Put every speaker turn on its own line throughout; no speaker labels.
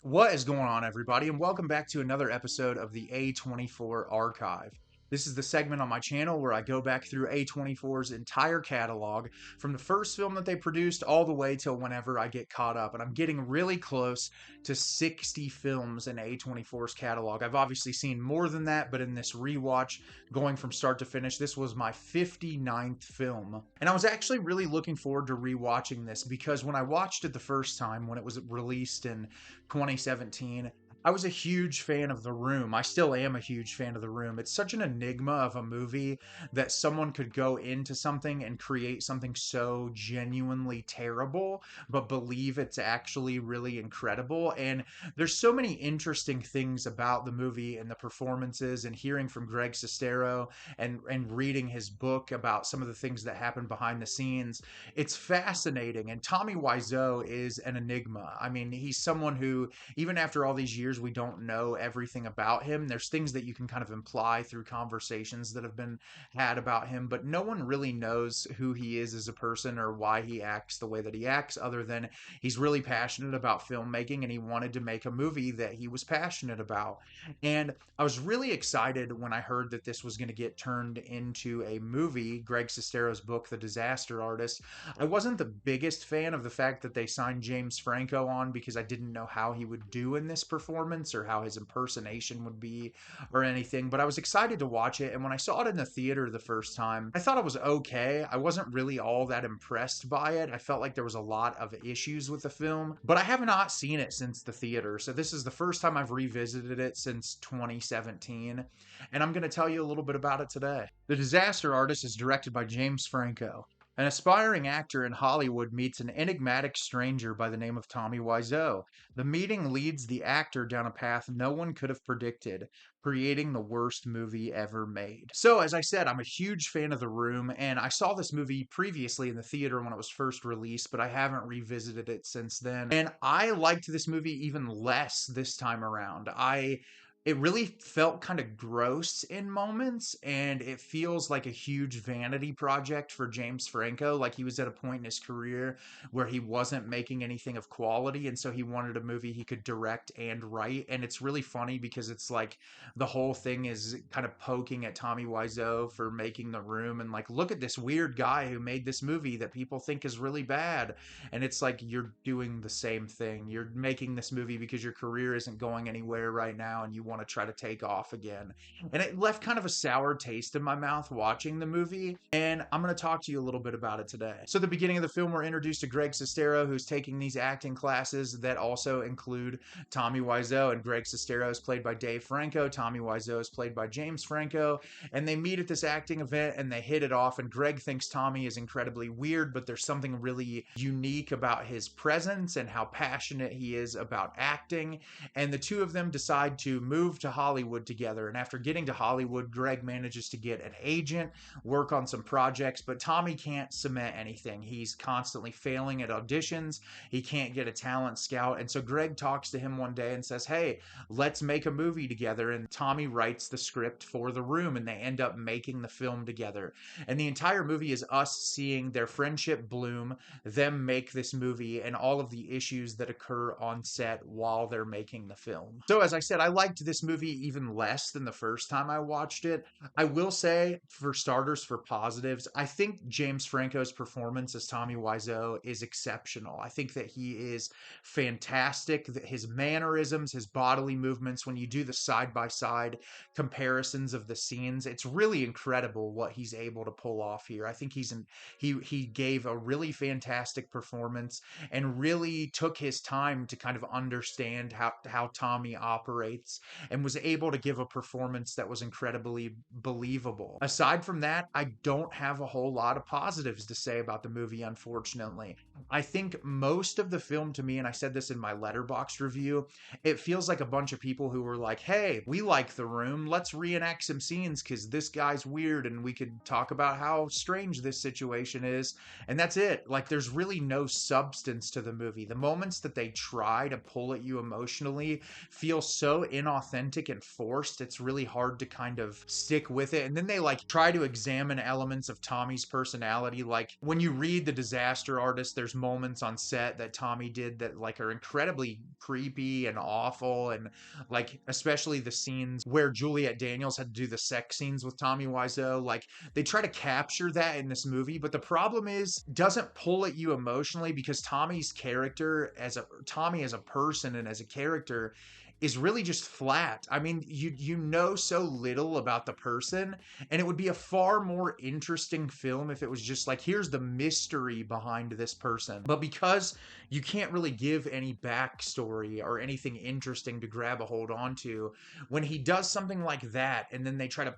What is going on, everybody, and welcome back to another episode of the A24 Archive. This is the segment on my channel where I go back through A24's entire catalog from the first film that they produced all the way till whenever I get caught up. And I'm getting really close to 60 films in A24's catalog. I've obviously seen more than that, but in this rewatch, going from start to finish, this was my 59th film. And I was actually really looking forward to rewatching this because when I watched it the first time, when it was released in 2017, I was a huge fan of The Room. I still am a huge fan of The Room. It's such an enigma of a movie that someone could go into something and create something so genuinely terrible, but believe it's actually really incredible. And there's so many interesting things about the movie and the performances, and hearing from Greg Sestero and reading his book about some of the things that happened behind the scenes. It's fascinating. And Tommy Wiseau is an enigma. I mean, he's someone who, even after all these years, we don't know everything about him. There's things that you can kind of imply through conversations that have been had about him, but no one really knows who he is as a person or why he acts the way that he acts, other than he's really passionate about filmmaking and he wanted to make a movie that he was passionate about. And I was really excited when I heard that this was going to get turned into a movie, Greg Sestero's book, The Disaster Artist. I wasn't the biggest fan of the fact that they signed James Franco on because I didn't know how he would do in this performance or how his impersonation would be or anything, but I was excited to watch it. And when I saw it in the theater the first time, I thought it was okay. I wasn't really all that impressed by it. I felt like there was a lot of issues with the film, but I have not seen it since the theater. So this is the first time I've revisited it since 2017, and I'm going to tell you a little bit about it today. The Disaster Artist is directed by James Franco. An aspiring actor in Hollywood meets an enigmatic stranger by the name of Tommy Wiseau. The meeting leads the actor down a path no one could have predicted, creating the worst movie ever made. So, as I said, I'm a huge fan of The Room, and I saw this movie previously in the theater when it was first released, but I haven't revisited it since then. And I liked this movie even less this time around. It really felt kind of gross in moments, and it feels like a huge vanity project for James Franco. Like he was at a point in his career where he wasn't making anything of quality, and so he wanted a movie he could direct and write. And it's really funny because it's like the whole thing is kind of poking at Tommy Wiseau for making The Room, and like, look at this weird guy who made this movie that people think is really bad. And it's like, you're doing the same thing. You're making this movie because your career isn't going anywhere right now and you want to try to take off again. And it left kind of a sour taste in my mouth watching the movie, and I'm going to talk to you a little bit about it today. So at the beginning of the film, we're introduced to Greg Sestero, who's taking these acting classes that also include Tommy Wiseau, and Greg Sestero is played by Dave Franco. Tommy Wiseau is played by James Franco, and they meet at this acting event and they hit it off, and Greg thinks Tommy is incredibly weird, but there's something really unique about his presence and how passionate he is about acting. And the two of them decide to move to Hollywood together. And after getting to Hollywood, Greg manages to get an agent, work on some projects, but Tommy can't cement anything. He's constantly failing at auditions. He can't get a talent scout. And so Greg talks to him one day and says, "Hey, let's make a movie together." And Tommy writes the script for The Room, and they end up making the film together. And the entire movie is us seeing their friendship bloom, them make this movie, and all of the issues that occur on set while they're making the film. So, as I said, I liked this movie even less than the first time I watched it. I will say, for starters, for positives, I think James Franco's performance as Tommy Wiseau is exceptional. I think that he is fantastic. His mannerisms, his bodily movements, when you do the side by side comparisons of the scenes, it's really incredible what he's able to pull off here. I think he gave a really fantastic performance and really took his time to kind of understand how Tommy operates, and was able to give a performance that was incredibly believable. Aside from that, I don't have a whole lot of positives to say about the movie, unfortunately. I think most of the film, to me, and I said this in my Letterboxd review, it feels like a bunch of people who were like, "Hey, we like The Room, let's reenact some scenes because this guy's weird and we could talk about how strange this situation is." And that's it. Like, there's really no substance to the movie. The moments that they try to pull at you emotionally feel so inauthentic inauthentic and forced. It's really hard to kind of stick with it. And then they like try to examine elements of Tommy's personality. Like when you read The Disaster Artist, there's moments on set that Tommy did that like are incredibly creepy and awful. And like, especially the scenes where Juliette Daniels had to do the sex scenes with Tommy Wiseau. Like they try to capture that in this movie, but the problem is doesn't pull at you emotionally because Tommy as a person and as a character is really just flat. I mean, you know so little about the person, and it would be a far more interesting film if it was just like, here's the mystery behind this person. But because you can't really give any backstory or anything interesting to grab a hold onto, when he does something like that, and then they try to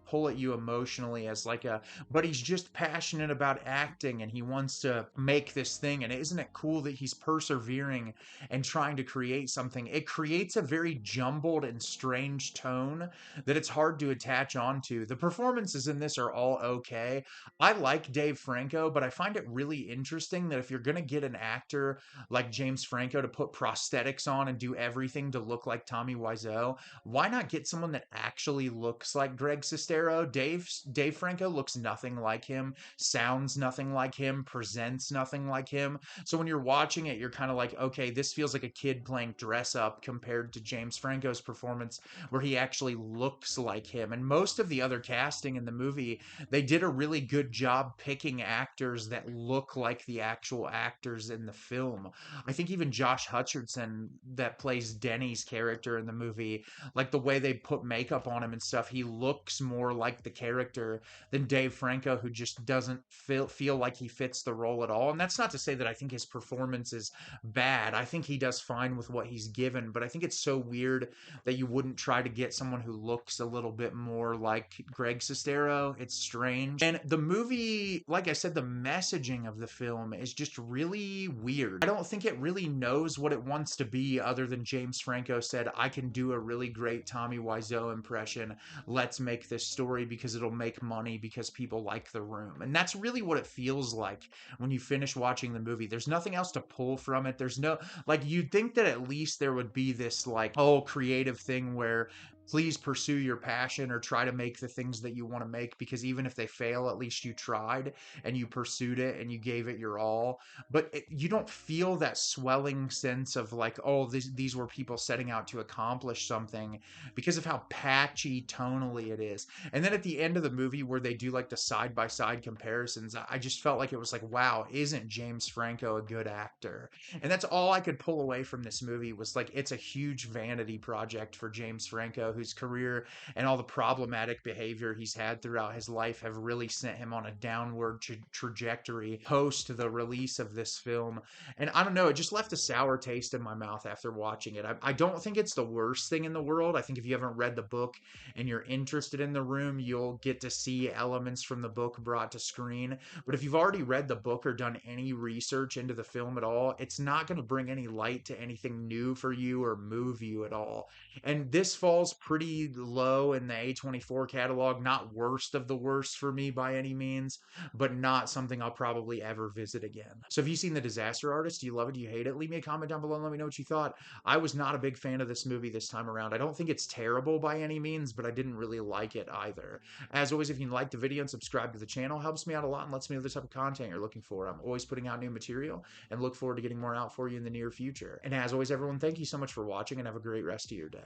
pull at you emotionally as like but he's just passionate about acting and he wants to make this thing, and isn't it cool that he's persevering and trying to create something? It creates a very jumbled and strange tone that it's hard to attach onto. The performances in this are all okay. I like Dave Franco, but I find it really interesting that if you're going to get an actor like James Franco to put prosthetics on and do everything to look like Tommy Wiseau, why not get someone that actually looks like Greg Sestero? Dave Franco looks nothing like him, sounds nothing like him, presents nothing like him. So when you're watching it, you're kind of like, okay, this feels like a kid playing dress up compared to James Franco's performance where he actually looks like him. And most of the other casting in the movie, they did a really good job picking actors that look like the actual actors in the film. I think even Josh Hutcherson, that plays Denny's character in the movie, like the way they put makeup on him and stuff, he looks more like the character than Dave Franco, who just doesn't feel like he fits the role at all. And that's not to say that I think his performance is bad. I think he does fine with what he's given, but I think it's so weird that you wouldn't try to get someone who looks a little bit more like Greg Sestero. It's strange. And the movie, like I said, the messaging of the film is just really weird. I don't think it really knows what it wants to be, other than James Franco said, I can do a really great Tommy Wiseau impression. Let's make this story because it'll make money because people like The Room. And that's really what it feels like when you finish watching the movie. There's nothing else to pull from it. There's no, like, you'd think that at least there would be this, like, oh, creative thing where please pursue your passion or try to make the things that you want to make, because even if they fail, at least you tried and you pursued it and you gave it your all. But you don't feel that swelling sense of like, oh, these were people setting out to accomplish something, because of how patchy tonally it is. And then at the end of the movie where they do like the side by side comparisons, I just felt like it was like, wow, isn't James Franco a good actor? And that's all I could pull away from this movie, was like, it's a huge vanity project for James Franco, whose career and all the problematic behavior he's had throughout his life have really sent him on a downward trajectory post the release of this film. And I don't know, it just left a sour taste in my mouth after watching it. I don't think it's the worst thing in the world. I think if you haven't read the book and you're interested in The Room, you'll get to see elements from the book brought to screen. But if you've already read the book or done any research into the film at all, it's not going to bring any light to anything new for you or move you at all. And this falls pretty low in the A24 catalog. Not worst of the worst for me by any means, but not something I'll probably ever visit again. So have you seen The Disaster Artist? Do you love it? Do you hate it? Leave me a comment down below and let me know what you thought. I was not a big fan of this movie this time around. I don't think it's terrible by any means, but I didn't really like it either. As always, if you like the video and subscribe to the channel, helps me out a lot and lets me know the type of content you're looking for. I'm always putting out new material and look forward to getting more out for you in the near future. And as always, everyone, thank you so much for watching and have a great rest of your day.